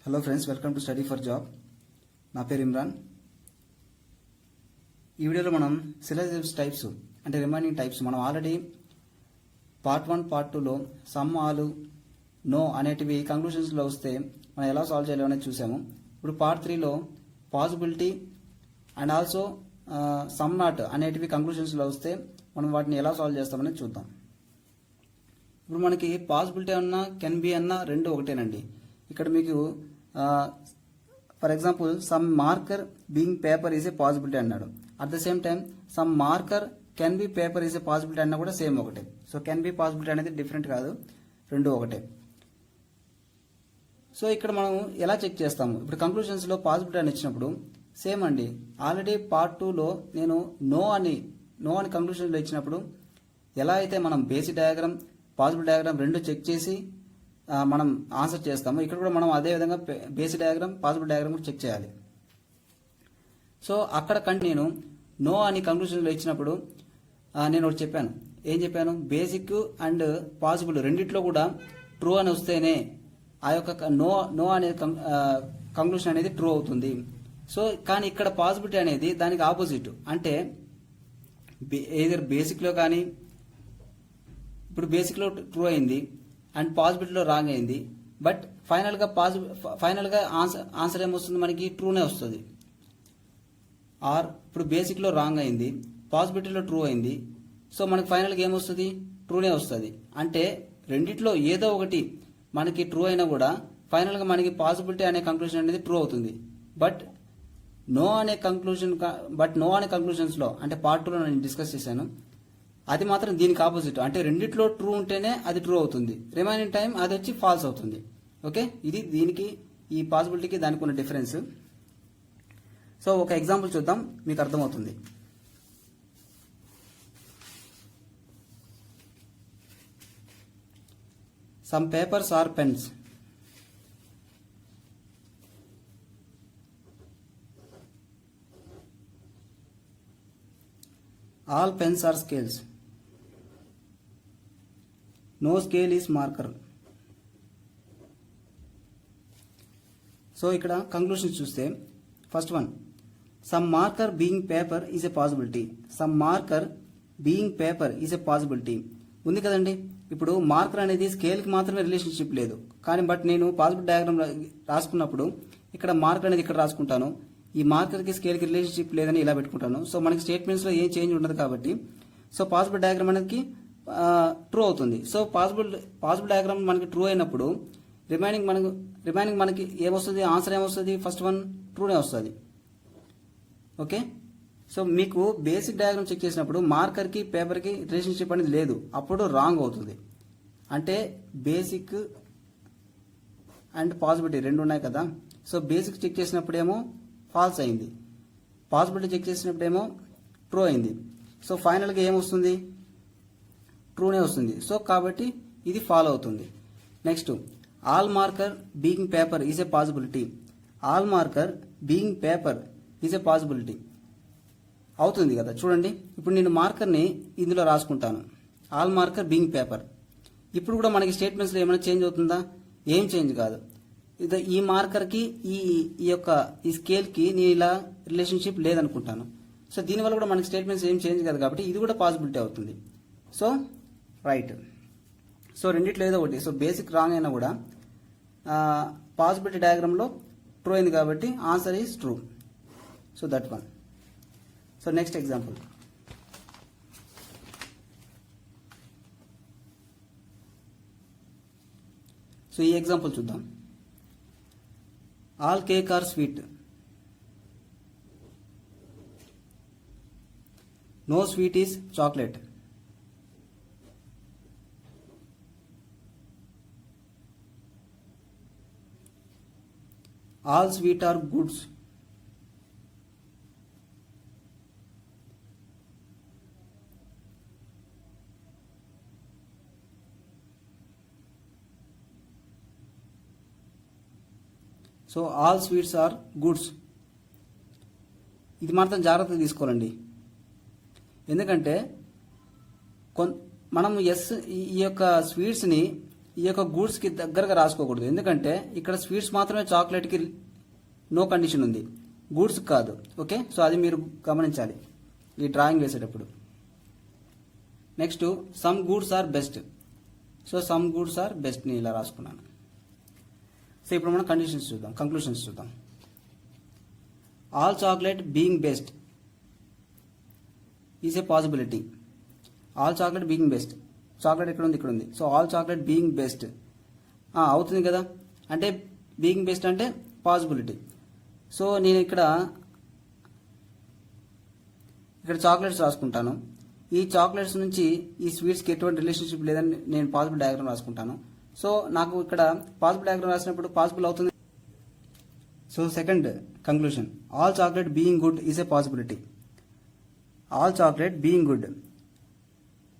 Hello friends, welcome to study for job. నా పేరు ఇమ్రాన్. ఈ వీడియోలో మనం సిలబస్ టైప్స్ అంటే రిమైనింగ్ టైప్స్ మనం ఆల్రెడీ పార్ట్ 1 పార్ట్ 2లో సమ్, ఆలు, నో అనేటివి కంక్లూషన్స్లో వస్తే మనం ఎలా సాల్వ్ చేయాలో అనేది చూసాము. ఇప్పుడు పార్ట్ 3లో possibility and also some not అనేటివి కంక్లూషన్స్లో వస్తే మనం వాటిని ఎలా సాల్వ్ చేస్తామనేది చూద్దాం. ఇప్పుడు మనకి పాసిబిలిటీ అన్నా కెన్ బి అన్నా రెండు ఒకటేనండి. ఇక్కడ మీకు for example some marker being paper is a possibility అన్నాడు. At the same time some marker can be paper is a possibility అన్నా కూడా సేమ్ ఒకటే. సో కెన్ బి పాసిబిలిటీ అనేది డిఫరెంట్ కాదు, రెండు ఒకటే. సో ఇక్కడ మనం ఎలా చెక్ చేస్తాము? ఇప్పుడు కంక్లూషన్స్లో పాసిబిలిటీ అని ఇచ్చినప్పుడు సేమ్ అండి. ఆల్రెడీ పార్ట్ 2లో నేను నో అని కంక్లూషన్లో ఇచ్చినప్పుడు ఎలా అయితే మనం బేసిక్ డయాగ్రామ్, పాసిబిలిటీ డయాగ్రామ్ రెండు చెక్ చేసి మనం ఆన్సర్ చేస్తాము, ఇక్కడ కూడా మనం అదే విధంగా బేసిక్ డయాగ్రామ్, పాసిబిలిటీ డయాగ్రామ్ కూడా చెక్ చేయాలి. సో అక్కడ నేను నో అని కంక్లూషన్లో ఇచ్చినప్పుడు నేను ఒకటి చెప్పాను. ఏం చెప్పాను? బేసిక్ అండ్ పాసిబుల్ రెండిట్లో కూడా ట్రూ అని వస్తేనే ఆ యొక్క నో అనే కంక్లూషన్ అనేది ట్రూ అవుతుంది. సో కానీ ఇక్కడ పాసిబిలిటీ అనేది దానికి ఆపోజిట్. అంటే ఏదర్ బేసిక్లో కానీ ఇప్పుడు బేసిక్లో ట్రూ అయింది అండ్ పాసిబిలిటీలో రాంగ్ అయింది. బట్ ఫైనల్గా ఆన్సర్ ఏమొస్తుంది? మనకి ట్రూనే వస్తుంది. ఆర్ ఇప్పుడు బేసిక్లో రాంగ్ అయింది, పాసిబిలిటీలో ట్రూ అయింది. సో మనకి ఫైనల్గా ఏమొస్తుంది? ట్రూనే వస్తుంది. అంటే రెండిట్లో ఏదో ఒకటి మనకి ట్రూ అయినా కూడా ఫైనల్గా మనకి పాసిబిలిటీ అనే కంక్లూషన్ అనేది ట్రూ అవుతుంది. బట్ నో అనే కంక్లూషన్స్లో అంటే పార్ట్ 2లో నేను డిస్కస్ చేశాను, అది మాత్రం దీనికి ఆపోజిట్. అంటే రెండిట్లో ట్రూ ఉంటేనే అది ట్రూ అవుతుంది, రిమైనింగ్ టైం అది వచ్చి ఫాల్స్ అవుతుంది. ఓకే, ఇది దీనికి ఈ పాసిబిలిటీకి దానికి ఉన్న డిఫరెన్స్. సో ఒక ఎగ్జాంపుల్ చూద్దాం, మీకు అర్థమవుతుంది. Some papers are pens. All pens are scales. No scale is marker. So ఇక్కడ కంక్లూషన్ చూస్తే first one, some marker being paper is a possibility. Some marker being paper is a possibility ఉంది కదండి. ఇప్పుడు marker అనేది స్కేల్కి మాత్రమే relationship లేదు, కానీ but నేను పాసిబిలిటీ డయాగ్రామ్ రాసుకున్నప్పుడు ఇక్కడ మార్కర్ అనేది ఇక్కడ రాసుకుంటాను, ఈ మార్కర్కి స్కేల్కి రిలేషన్షిప్ లేదని ఇలా పెట్టుకుంటాను. సో మనకి స్టేట్మెంట్స్లో ఏం చేంజ్ ఉండదు కాబట్టి సో పాసిబిలిటీ డయాగ్రామ్ అనేది ట్రూ అవుతుంది. సో పాసిబుల్ డయాగ్రామ్ మనకి ట్రూ అయినప్పుడు రిమైనింగ్ మనకి ఏమొస్తుంది? ఆన్సర్ ఏమొస్తుంది? ఫస్ట్ వన్ ట్రూనే వస్తుంది. ఓకే, సో మీకు బేసిక్ డయాగ్రామ్ చెక్ చేసినప్పుడు మార్కర్కి పేపర్కి రిలేషన్షిప్ అనేది లేదు, అప్పుడు రాంగ్ అవుతుంది. అంటే బేసిక్ అండ్ పాసిబిలిటీ రెండు ఉన్నాయి కదా. సో బేసిక్ చెక్ చేసినప్పుడేమో ఫాల్స్ అయింది, పాసిబిలిటీ చెక్ చేసినప్పుడేమో ట్రూ అయింది. సో ఫైనల్గా ఏమొస్తుంది? ట్రూనే వస్తుంది. సో కాబట్టి ఇది ఫాలో అవుతుంది. Next, all marker being paper is a possibility. All marker being paper is a possibility అవుతుంది కదా. చూడండి, ఇప్పుడు నేను మార్కర్ని ఇందులో రాసుకుంటాను, ఆల్ మార్కర్ బీయింగ్ పేపర్. ఇప్పుడు కూడా మనకి స్టేట్మెంట్స్లో ఏమైనా చేంజ్ అవుతుందా? ఏం చేంజ్ కాదు. ఈ మార్కర్కి ఈ స్కేల్కి నేను ఇలా రిలేషన్షిప్ లేదనుకుంటాను. సో దీనివల్ల కూడా మనకి స్టేట్మెంట్స్ ఏం చేంజ్ కాదు కాబట్టి ఇది కూడా పాసిబిలిటీ అవుతుంది. So right. సో రెండిట్లో ఏదో ఒకటి. సో బేసిక్ రాంగ్ అయినా కూడా పాసిబిలిటీ డయాగ్రామ్లో ట్రూ అయింది కాబట్టి answer is true. So that one. So next example, so ఈ ఎగ్జాంపుల్ చూద్దాం. All cake are sweet. No sweet is chocolate. All sweet are goods. So all sweets are goods. ఇది మాత్రం జాగ్రత్తగా తీసుకోవాలండి, ఎందుకంటే మనం ఈ యొక్క స్వీట్స్ని ఈ యొక్క గూడ్స్ కి దగ్గరగా రాసుకోకూడదు, ఎందుకంటే ఇక్కడ స్వీట్స్ మాత్రమే చాక్లెట్ కి నో కండిషన్ ఉంది, గూడ్స్ కాదు. ఓకే, సో అది మీరు గమనించాలి ఈ డ్రాయింగ్ వేసేటప్పుడు. Next some goods are best. So some goods are best ని ఇలా రాసుకున్నాను. సో ఇప్పుడు మనం కండిషన్స్ చూద్దాం, కంక్లూషన్స్ చూద్దాం. All chocolate being best is a possibility. All chocolate being best, chocolate ఎక్కడ ఉంది, ఇక్కడ ఉంది. So all chocolate being best అవుతుంది కదా, అంటే బీయింగ్ బెస్ట్ అంటే పాసిబిలిటీ. సో నేను ఇక్కడ చాక్లెట్స్ రాసుకుంటాను. ఈ చాక్లెట్స్ నుంచి ఈ స్వీట్స్కి ఎటువంటి రిలేషన్షిప్ లేదని నేను పాసిబుల్ డయాగ్రామ్ రాసుకుంటాను. సో నాకు ఇక్కడ పాసిబుల్ డయాగ్రామ్ రాసినప్పుడు పాసిబుల్ అవుతుంది. So second conclusion, all chocolate being good is a possibility. All chocolate being good,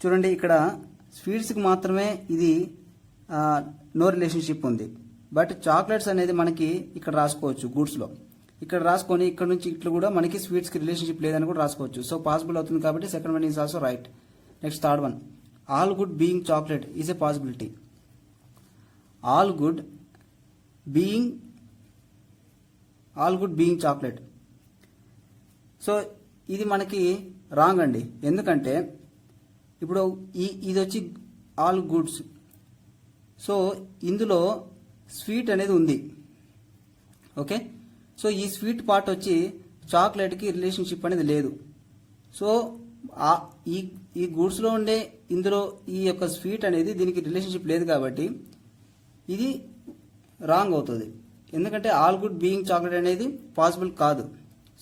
చూడండి ఇక్కడ స్వీట్స్కి మాత్రమే ఇది నో రిలేషన్షిప్ ఉంది, బట్ చాక్లెట్స్ అనేది మనకి ఇక్కడ రాసుకోవచ్చు గూడ్స్లో. ఇక్కడ రాసుకొని ఇక్కడ నుంచి ఇట్లా కూడా మనకి స్వీట్స్కి రిలేషన్షిప్ లేదని కూడా రాసుకోవచ్చు. సో పాసిబుల్ అవుతుంది కాబట్టి second one is also right. Next third one, all good being chocolate is a possibility. All good being chocolate. So ఇది మనకి రాంగ్ అండి, ఎందుకంటే ఇప్పుడు ఇది వచ్చి ఆల్ గుడ్స్, సో ఇందులో స్వీట్ అనేది ఉంది. ఓకే, సో ఈ స్వీట్ పార్ట్ వచ్చి చాక్లెట్కి రిలేషన్షిప్ అనేది లేదు. సో ఈ గూడ్స్లో ఉండే ఇందులో ఈ యొక్క స్వీట్ అనేది దీనికి రిలేషన్షిప్ లేదు కాబట్టి ఇది రాంగ్ అవుతుంది, ఎందుకంటే ఆల్ గుడ్ బీయింగ్ చాక్లెట్ అనేది పాసిబుల్ కాదు.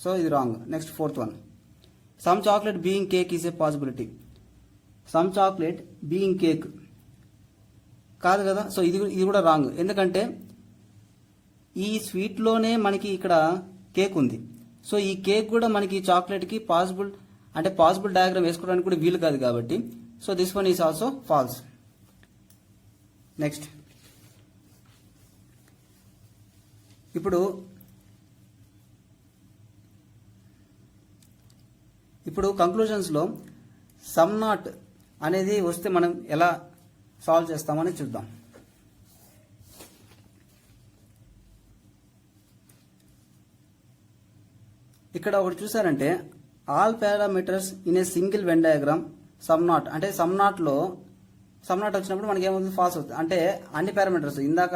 సో ఇది wrong. Next fourth one, some chocolate being cake is a possibility. Some chocolate being cake కాదు కదా, సో ఇది కూడా రాంగ్, ఎందుకంటే ఈ స్వీట్లోనే మనకి ఇక్కడ కేక్ ఉంది. సో ఈ కేక్ కూడా మనకి చాక్లెట్కి పాసిబుల్ డయాగ్రామ్ వేసుకోవడానికి కూడా వీలు కాదు కాబట్టి so this one is also false. Next ఇప్పుడు కంక్లూజన్స్లో సమ్ నాట్ అనేది వస్తే మనం ఎలా సాల్వ్ చేస్తామని చూద్దాం. ఇక్కడ ఒకటి చూసారంటే all parameters in a single Venn diagram some not, అంటే సమ్ నాట్ వచ్చినప్పుడు మనకి ఏమవుతుంది, ఫాల్స్ అవుతుంది. అంటే అన్ని పారామీటర్స్ ఇందాక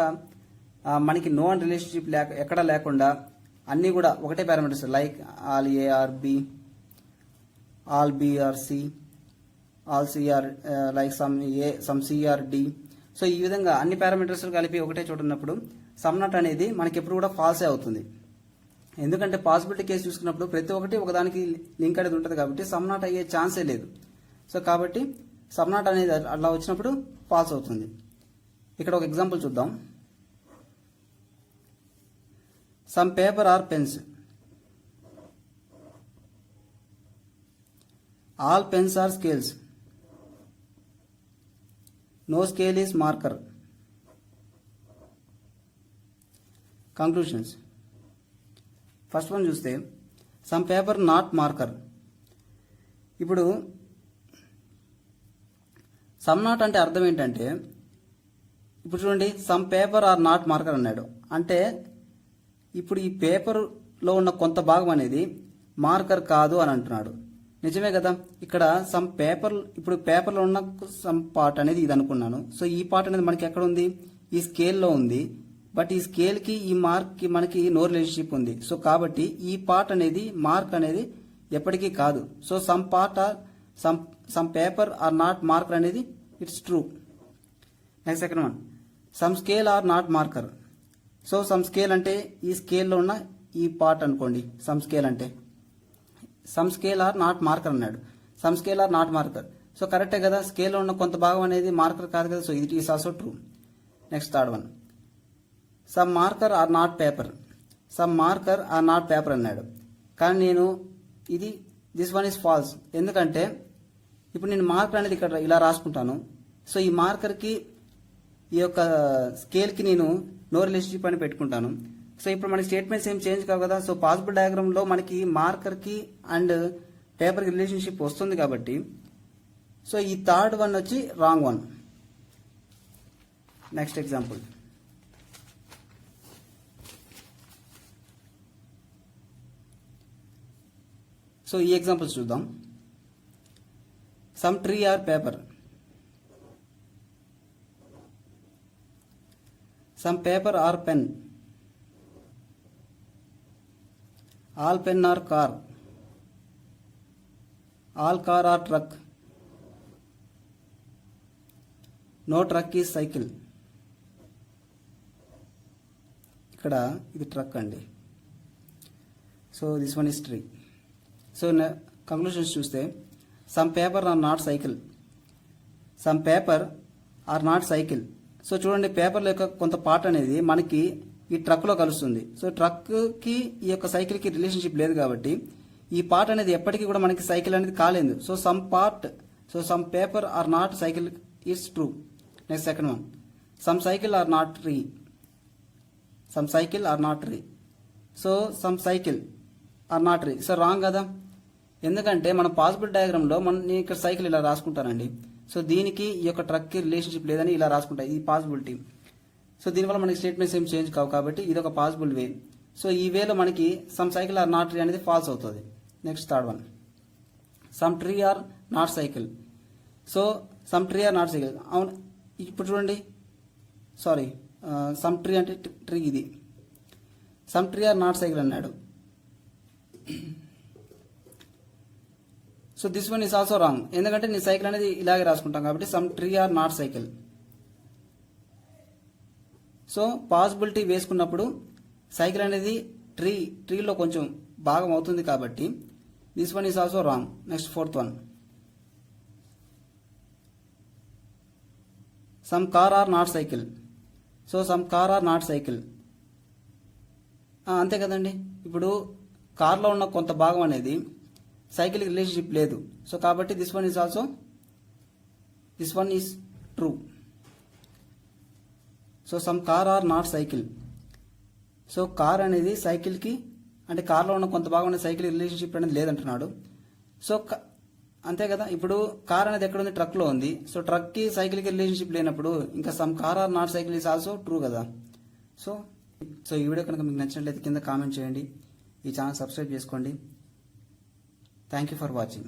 మనకి నో అండ్ రిలేషన్షిప్ ఎక్కడా లేకుండా అన్నీ కూడా ఒకటే parameters, like all A are B, all B are C, all C are like some C are D. So ఈ విధంగా అన్ని పారామీటర్స్ కలిపి ఒకటే చోట ఉన్నప్పుడు సమ్ నాట్ అనేది మనకి ఎప్పుడు కూడా ఫాల్సే అవుతుంది, ఎందుకంటే పాసిబిలిటీ కేసు చూసుకున్నప్పుడు ప్రతి ఒక్కటి ఒకదానికి లింక్ అనేది ఉంటుంది కాబట్టి సమ్ నాట్ అయ్యే ఛాన్సే లేదు. సో కాబట్టి సమ్ నాట్ అనేది అలా వచ్చినప్పుడు ఫాల్స్ అవుతుంది. ఇక్కడ ఒక ఎగ్జాంపుల్ చూద్దాం. Some paper are pens, all pens are scales, no scale is marker. Conclusions, first one చూస్తే సమ్ పేపర్ నాట్ మార్కర్. ఇప్పుడు సమ్ నాట్ అంటే అర్థం ఏంటంటే, ఇప్పుడు చూడండి some paper are not marker అన్నాడు, అంటే ఇప్పుడు ఈ పేపర్లో ఉన్న కొంత భాగం అనేది మార్కర్ కాదు అని అంటున్నాడు. నిజమే కదా, ఇక్కడ సమ్ పేపర్, ఇప్పుడు పేపర్లో ఉన్న సమ్ పార్ట్ అనేది ఇది అనుకున్నాను. సో ఈ పార్ట్ అనేది మనకి ఎక్కడ ఉంది, ఈ స్కేల్లో ఉంది, బట్ ఈ స్కేల్కి ఈ మార్క్కి మనకి నో రిలేషన్షిప్ ఉంది. సో కాబట్టి ఈ పార్ట్ అనేది మార్క్ అనేది ఎప్పటికీ కాదు. So some part are some paper are not marker అనేది it's true. Next second one, some scale are not marker. So some scale అంటే ఈ స్కేల్లో ఉన్న ఈ పార్ట్ అనుకోండి, సమ్ స్కేల్ అంటే some scale are not marker అన్నాడు. Some scale are not marker, so కరెక్టే కదా, స్కేల్లో ఉన్న కొంత భాగం అనేది మార్కర్ కాదు కదా, so it is also true. Next third one, some marker are not paper. Some marker are not paper అన్నాడు, కానీ నేను దిస్ వన్ ఈస్ ఫాల్స్, ఎందుకంటే ఇప్పుడు నేను మార్కర్ అనేది ఇక్కడ ఇలా రాసుకుంటాను. సో ఈ మార్కర్కి ఈ యొక్క స్కేల్కి నేను నో రిలేషన్షిప్ అని పెట్టుకుంటాను. సో ఇప్పుడు మనకి స్టేట్మెంట్స్ ఏం చేంజ్ కావు కదా. సో పాసిబుల్ డయాగ్రామ్లో మనకి మార్కర్కి అండ్ పేపర్కి రిలేషన్షిప్ వస్తుంది కాబట్టి సో ఈ థర్డ్ వన్ వచ్చి wrong one. Next example. So ఈ ఎగ్జాంపుల్స్ చూద్దాం. Some tree are paper. Some paper are pen. All pen are car. All car are truck. No truck is cycle. ఇక్కడ ఇది truck అండి. So this one is tree. So conclusions చూస్తే some paper are not cycle. Some paper are not cycle. So చూడండి, paper యొక్క కొంత part అనేది మనకి ఈ ట్రక్లో కలుస్తుంది. సో ట్రక్కి ఈ యొక్క సైకిల్కి రిలేషన్షిప్ లేదు కాబట్టి ఈ పార్ట్ అనేది ఎప్పటికీ కూడా మనకి సైకిల్ అనేది కాలేదు. So some paper are not cycle is true. Next second one, some cycle are not tree. Some cycle are not tree. So some cycle are not tree. So wrong కదా, ఎందుకంటే మన possible డయాగ్రామ్లో నేను ఇక్కడ cycle ఇలా రాసుకుంటానండి. So దీనికి ఈ యొక్క ట్రక్కి relationship లేదని ఇలా రాసుకుంటా, ఇది పాసిబిలిటీ. సో దీనివల్ల మనకి స్టేట్మెంట్స్ ఏం చేంజ్ కావు కాబట్టి ఇది ఒక పాసిబుల్ వే. సో ఈ వేలో మనకి some cycle are not tree అనేది ఫాల్స్ అవుతుంది. Next third one, some tree are not cycle. So some tree are not cycle. అవును, ఇప్పుడు చూడండి, సారీ, సమ్ ట్రీ అంటే ట్రీ, ఇది some tree are not cycle అన్నాడు. So this one is also wrong, ఎందుకంటే నేను సైకిల్ అనేది ఇలాగే రాసుకుంటాం కాబట్టి some tree are not cycle. So possibility వేసుకున్నప్పుడు సైకిల్ అనేది ట్రీలో కొంచెం భాగం అవుతుంది కాబట్టి this one is also wrong. Next fourth one, some car are not cycle. So some car are not cycle, అంతే కదండి. ఇప్పుడు కార్లో ఉన్న కొంత భాగం అనేది సైకిల్కి రిలేషన్షిప్ లేదు. సో కాబట్టి this one is true. So some car are not cycle. So car అనేది సైకిల్కి, అంటే కార్లో ఉన్న కొంత భాగం అనేది సైకిల్ రిలేషన్షిప్ అనేది లేదంటున్నాడు. సో అంతే కదా, ఇప్పుడు కార్ అనేది ఎక్కడ ఉంది, ట్రక్లో ఉంది. సో ట్రక్కి సైకిల్కి రిలేషన్షిప్ లేనప్పుడు ఇంకా some car are not cycle is also true కదా. సో ఈ వీడియో కనుక మీకు నచ్చినట్లయితే కింద కామెంట్ చేయండి, ఈ ఛానల్ సబ్స్క్రైబ్ చేసుకోండి. Thank you for watching.